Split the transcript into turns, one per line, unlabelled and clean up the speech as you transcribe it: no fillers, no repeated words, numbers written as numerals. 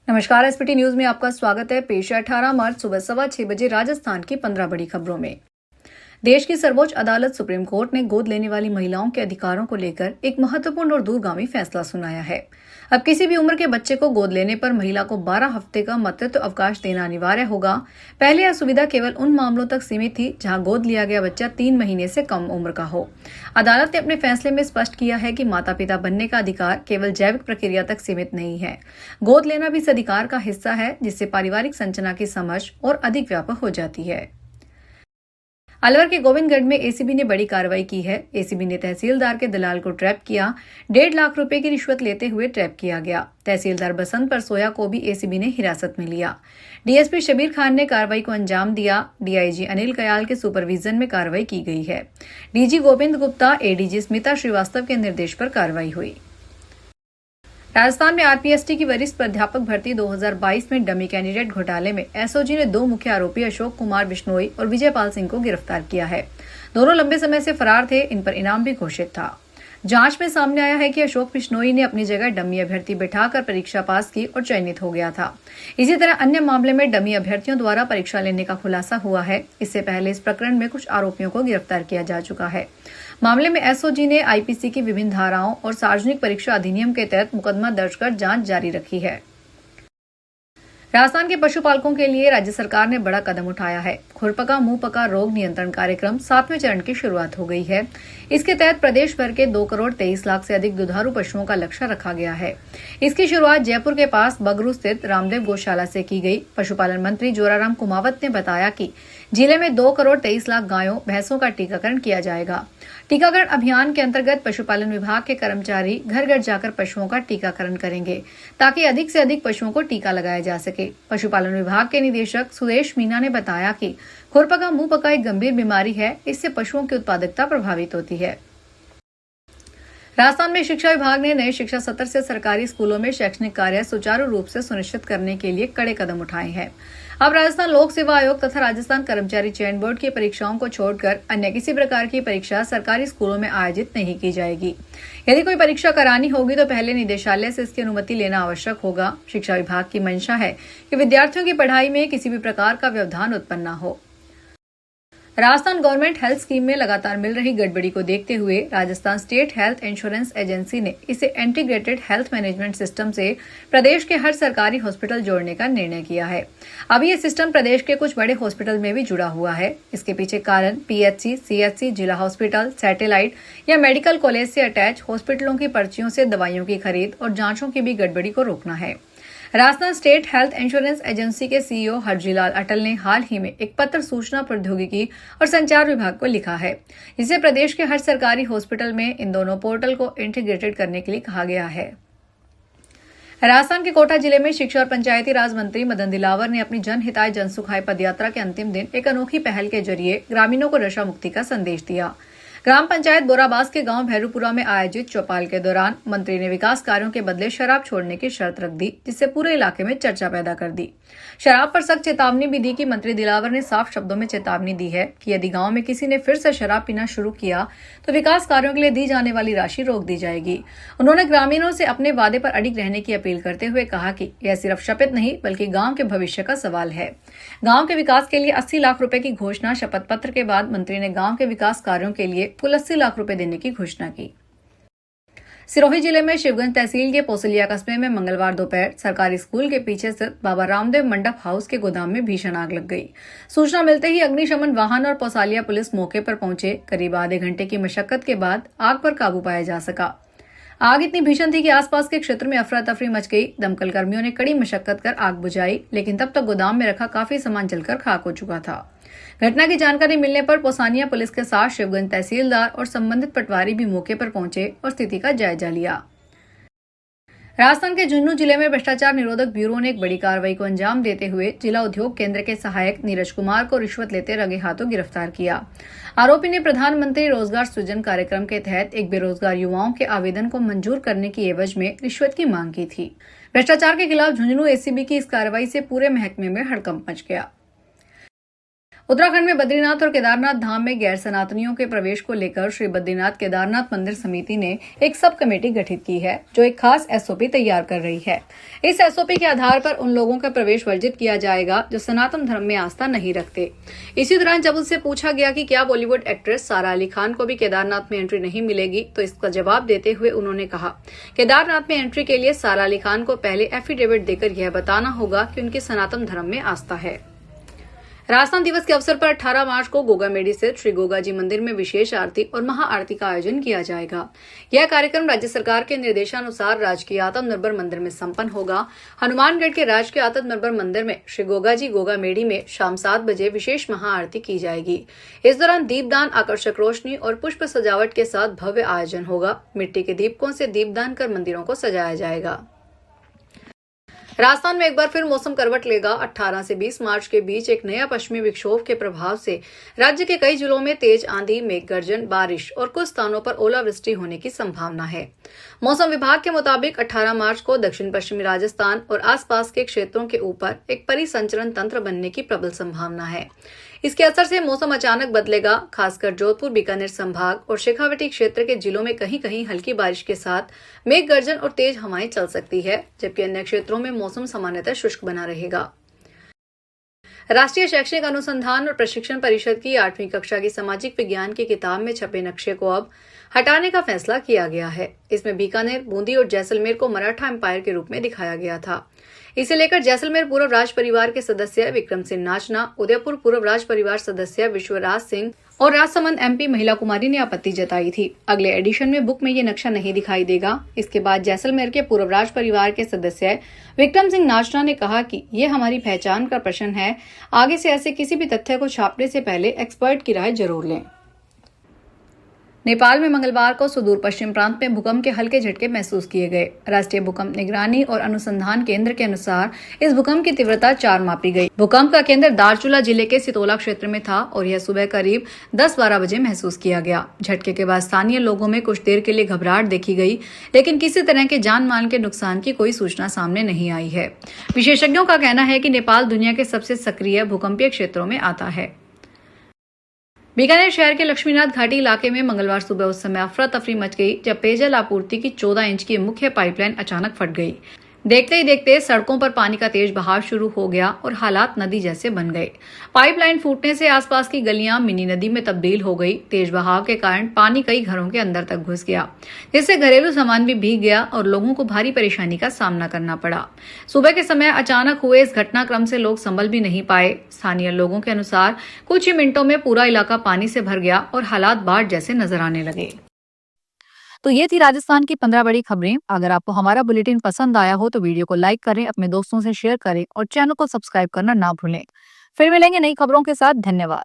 नमस्कार। SPT news में आपका स्वागत है। पेश है 18 मार्च सुबह 6:15 बजे राजस्थान की 15 बड़ी खबरों में। देश की सर्वोच्च अदालत सुप्रीम कोर्ट ने गोद लेने वाली महिलाओं के अधिकारों को लेकर एक महत्वपूर्ण और दूरगामी फैसला सुनाया है। अब किसी भी उम्र के बच्चे को गोद लेने पर महिला को 12 हफ्ते का मातृत्व अवकाश देना अनिवार्य होगा। पहले यह सुविधा केवल उन मामलों तक सीमित थी जहां गोद लिया गया बच्चा 3 महीने से कम उम्र का हो। अदालत ने अपने फैसले में स्पष्ट किया है कि माता पिता बनने का अधिकार केवल जैविक प्रक्रिया तक सीमित नहीं है। गोद लेना भी इस अधिकार का हिस्सा है, जिससे पारिवारिक संरचना की समझ और अधिक व्यापक हो जाती है। अलवर के गोविंदगढ़ में एसीबी ने बड़ी कार्रवाई की है। एसीबी ने तहसीलदार के दलाल को ट्रैप किया। 1.5 लाख रुपए की रिश्वत लेते हुए ट्रैप किया गया। तहसीलदार बसंत परसोया को भी एसीबी ने हिरासत में लिया। डीएसपी शबीर खान ने कार्रवाई को अंजाम दिया। डीआईजी अनिल कयाल के सुपरविजन में कार्रवाई की गई है। डीजी गोविंद गुप्ता, एडीजी स्मिता श्रीवास्तव के निर्देश पर कार्रवाई हुई। राजस्थान में आरपीएसटी की वरिष्ठ प्राध्यापक भर्ती 2022 में डमी कैंडिडेट घोटाले में एसओजी ने 2 मुख्य आरोपी अशोक कुमार बिश्नोई और विजय पाल सिंह को गिरफ्तार किया है। दोनों लंबे समय से फरार थे। इन पर इनाम भी घोषित था। जांच में सामने आया है कि अशोक बिश्नोई ने अपनी जगह डमी अभ्यर्थी बिठाकर परीक्षा पास की और चयनित हो गया था। इसी तरह अन्य मामले में डमी अभ्यर्थियों द्वारा परीक्षा लेने का खुलासा हुआ है। इससे पहले इस प्रकरण में कुछ आरोपियों को गिरफ्तार किया जा चुका है। मामले में एसओजी ने आईपीसी की विभिन्न धाराओं और सार्वजनिक परीक्षा अधिनियम के तहत मुकदमा दर्ज कर जांच जारी रखी है। राजस्थान के पशुपालकों के लिए राज्य सरकार ने बड़ा कदम उठाया है। खुरपका मुंहपका रोग नियंत्रण कार्यक्रम 7वें चरण की शुरुआत हो गई है। इसके तहत प्रदेश भर के 2 करोड़ 23 लाख से अधिक दुधारू पशुओं का लक्ष्य रखा गया है। इसकी शुरुआत जयपुर के पास बगरू स्थित रामदेव गौशाला से की गई। पशुपालन मंत्री जोराराम कुमावत ने बताया कि जिले में 2 करोड़ 23 लाख गायों भैंसों का टीकाकरण किया जाएगा। टीकाकरण अभियान के अंतर्गत पशुपालन विभाग के कर्मचारी घर घर जाकर पशुओं का टीकाकरण करेंगे, ताकि अधिक से अधिक पशुओं को टीका लगाया जा सके। पशुपालन विभाग के निदेशक सुदेश मीना ने बताया कि खुरपका मुंहपका एक गंभीर बीमारी है। इससे पशुओं की उत्पादकता प्रभावित होती है। राजस्थान में शिक्षा विभाग ने नए शिक्षा सत्र से सरकारी स्कूलों में शैक्षणिक कार्य सुचारू रूप से सुनिश्चित करने के लिए कड़े कदम उठाए हैं। अब राजस्थान लोक सेवा आयोग तथा राजस्थान कर्मचारी चयन बोर्ड की परीक्षाओं को छोड़कर अन्य किसी प्रकार की परीक्षा सरकारी स्कूलों में आयोजित नहीं की जाएगी। यदि कोई परीक्षा करानी होगी तो पहले निदेशालय से इसकी अनुमति लेना आवश्यक होगा। शिक्षा विभाग की मंशा है कि विद्यार्थियों की पढ़ाई में किसी भी प्रकार का व्यवधान उत्पन्न न हो। राजस्थान गवर्नमेंट हेल्थ स्कीम में लगातार मिल रही गड़बड़ी को देखते हुए Rajasthan state health insurance agency ने इसे इंटीग्रेटेड हेल्थ मैनेजमेंट सिस्टम से प्रदेश के हर सरकारी हॉस्पिटल जोड़ने का निर्णय किया है। अब ये सिस्टम प्रदेश के कुछ बड़े हॉस्पिटल में भी जुड़ा हुआ है। इसके पीछे कारण पीएचसी, सीएचसी, जिला हॉस्पिटल, सैटेलाइट या मेडिकल कॉलेज से अटैच हॉस्पिटलों की पर्चियों से दवाइयों की खरीद और जांचों की भी गड़बड़ी को रोकना है। Rajasthan state health insurance agency के सीईओ हरजीलाल अटल ने हाल ही में एक पत्र सूचना प्रौद्योगिकी और संचार विभाग को लिखा है, जिसे प्रदेश के हर सरकारी हॉस्पिटल में इन दोनों पोर्टल को इंटीग्रेटेड करने के लिए कहा गया है। राजस्थान के कोटा जिले में शिक्षा और पंचायती राज मंत्री मदन दिलावर ने अपनी जन हिताय जन सुखाय पदयात्रा के अंतिम दिन एक अनोखी पहल के जरिए ग्रामीणों को नशा मुक्ति का संदेश दिया। ग्राम पंचायत बोराबास के गांव भैरूपुरा में आयोजित चौपाल के दौरान मंत्री ने विकास कार्यों के बदले शराब छोड़ने की शर्त रख दी, जिससे पूरे इलाके में चर्चा पैदा कर दी। शराब पर सख्त चेतावनी भी दी कि मंत्री दिलावर ने साफ शब्दों में चेतावनी दी है कि यदि गांव में किसी ने फिर से शराब पीना शुरू किया तो विकास कार्यों के लिए दी जाने वाली राशि रोक दी जाएगी। उन्होंने ग्रामीणों से अपने वादे पर अडिग रहने की अपील करते हुए कहा कि यह सिर्फ शपथ नहीं बल्कि गांव के भविष्य का सवाल है। गांव के विकास के लिए 80 लाख रुपए की घोषणा शपथ पत्र के बाद मंत्री ने गांव के विकास कार्यों के लिए कुल 80 लाख रुपए देने की घोषणा की। सिरोही जिले में शिवगंज तहसील के पोसलिया कस्बे में मंगलवार दोपहर सरकारी स्कूल के पीछे स्थित बाबा रामदेव मंडप हाउस के गोदाम में भीषण आग लग गई। सूचना मिलते ही अग्निशमन वाहन और पोसालिया पुलिस मौके पर पहुंचे। करीब आधे घंटे की मशक्कत के बाद आग पर काबू पाया जा सका। आग इतनी भीषण थी कि आसपास के क्षेत्र में अफरा तफरी मच गई। दमकल कर्मियों ने कड़ी मशक्कत कर आग बुझाई, लेकिन तब तक गोदाम में रखा काफी सामान जलकर खाक हो चुका था। घटना की जानकारी मिलने पर पोसानिया पुलिस के साथ शिवगंज तहसीलदार और संबंधित पटवारी भी मौके पर पहुंचे और स्थिति का जायजा लिया। राजस्थान के झुंझुनू जिले में भ्रष्टाचार निरोधक ब्यूरो ने एक बड़ी कार्रवाई को अंजाम देते हुए जिला उद्योग केंद्र के सहायक नीरज कुमार को रिश्वत लेते रंगे हाथों गिरफ्तार किया। आरोपी ने प्रधानमंत्री रोजगार सृजन कार्यक्रम के तहत एक बेरोजगार युवाओं के आवेदन को मंजूर करने की एवज में रिश्वत की मांग की थी। भ्रष्टाचार के खिलाफ झुंझुनू एसीबी की इस कार्रवाई से पूरे महकमे में हड़कंप मच गया। उत्तराखंड में बद्रीनाथ और केदारनाथ धाम में गैर सनातनियों के प्रवेश को लेकर श्री बद्रीनाथ केदारनाथ मंदिर समिति ने एक सब कमेटी गठित की है, जो एक खास एसओपी तैयार कर रही है। इस एसओपी के आधार पर उन लोगों का प्रवेश वर्जित किया जाएगा जो सनातन धर्म में आस्था नहीं रखते। इसी दौरान जब उनसे पूछा गया कि क्या बॉलीवुड एक्ट्रेस सारा अली खान को भी केदारनाथ में एंट्री नहीं मिलेगी, तो इसका जवाब देते हुए उन्होंने कहा, केदारनाथ में एंट्री के लिए सारा अली खान को पहले एफिडेविट देकर यह बताना होगा कि उनकी सनातन धर्म में आस्था है। राजस्थान दिवस के अवसर पर 18 मार्च को गोगामेडी स्थित श्री गोगाजी मंदिर में विशेष आरती और महाआरती का आयोजन किया जाएगा। यह कार्यक्रम राज्य सरकार के निर्देशानुसार राजकीय आत्मनिर्भर मंदिर में संपन्न होगा। हनुमानगढ़ के राजकीय आत्मनिर्भर मंदिर में श्री गोगाजी गोगामेडी में शाम 7 बजे विशेष महाआरती की जाएगी। इस दौरान दीपदान, आकर्षक रोशनी और पुष्प सजावट के साथ भव्य आयोजन होगा। मिट्टी के दीपकों से दीपदान कर मंदिरों को सजाया जाएगा। राजस्थान में एक बार फिर मौसम करवट लेगा। 18 से 20 मार्च के बीच एक नया पश्चिमी विक्षोभ के प्रभाव से राज्य के कई जिलों में तेज आंधी, मेघ गर्जन, बारिश और कुछ स्थानों पर ओलावृष्टि होने की संभावना है। मौसम विभाग के मुताबिक 18 मार्च को दक्षिण पश्चिमी राजस्थान और आसपास के क्षेत्रों के ऊपर एक परिसंचरण तंत्र बनने की प्रबल संभावना है। इसके असर से मौसम अचानक बदलेगा। खासकर जोधपुर, बीकानेर संभाग और शेखावटी क्षेत्र के जिलों में कहीं कहीं हल्की बारिश के साथ मेघ गर्जन और तेज हवाएं चल सकती है, जबकि अन्य क्षेत्रों में मौसम सामान्यतः शुष्क बना रहेगा। राष्ट्रीय शैक्षणिक अनुसंधान और प्रशिक्षण परिषद की 8वीं कक्षा की सामाजिक विज्ञान की किताब में छपे नक्शे को अब हटाने का फैसला किया गया है। इसमें बीकानेर, बूंदी और जैसलमेर को मराठा एम्पायर के रूप में दिखाया गया था। इसे लेकर जैसलमेर पूर्व राज परिवार के सदस्य विक्रम सिंह नाचना, उदयपुर पूर्व राज परिवार सदस्य विश्वराज सिंह और राजसमंद एमपी महिला कुमारी ने आपत्ति जताई थी। अगले एडिशन में बुक में ये नक्शा नहीं दिखाई देगा। इसके बाद जैसलमेर के पूर्व राज परिवार के सदस्य विक्रम सिंह नाचना ने कहा कि ये हमारी पहचान का प्रश्न है। आगे से ऐसे किसी भी तथ्य को छापने से पहले एक्सपर्ट की राय जरूर लें। नेपाल में मंगलवार को सुदूर पश्चिम प्रांत में भूकंप के हल्के झटके महसूस किए गए। राष्ट्रीय भूकंप निगरानी और अनुसंधान केंद्र के अनुसार इस भूकंप की तीव्रता 4 मापी गई। भूकंप का केंद्र दारचूला जिले के सितोला क्षेत्र में था और यह सुबह करीब 10-12 बजे महसूस किया गया। झटके के बाद स्थानीय लोगों में कुछ देर के लिए घबराहट देखी गई, लेकिन किसी तरह के जान माल के नुकसान की कोई सूचना सामने नहीं आई है। विशेषज्ञों का कहना है कि नेपाल दुनिया के सबसे सक्रिय भूकंपीय क्षेत्रों में आता है। बीकानेर शहर के लक्ष्मीनाथ घाटी इलाके में मंगलवार सुबह उस समय अफरा तफरी मच गई जब पेयजल आपूर्ति की 14 इंच की मुख्य पाइपलाइन अचानक फट गई। देखते ही देखते सड़कों पर पानी का तेज बहाव शुरू हो गया और हालात नदी जैसे बन गए। पाइपलाइन फूटने से आसपास की गलियां मिनी नदी में तब्दील हो गई। तेज बहाव के कारण पानी कई घरों के अंदर तक घुस गया, जिससे घरेलू सामान भी भीग गया और लोगों को भारी परेशानी का सामना करना पड़ा। सुबह के समय अचानक हुए इस घटनाक्रम से लोग संभल भी नहीं पाए। स्थानीय लोगों के अनुसार कुछ ही मिनटों में पूरा इलाका पानी से भर गया और हालात बाढ़ जैसे नजर आने लगे। तो ये थी राजस्थान की 15 बड़ी खबरें। अगर आपको हमारा बुलेटिन पसंद आया हो तो वीडियो को लाइक करें, अपने दोस्तों से शेयर करें और चैनल को सब्सक्राइब करना ना भूलें। फिर मिलेंगे नई खबरों के साथ। धन्यवाद।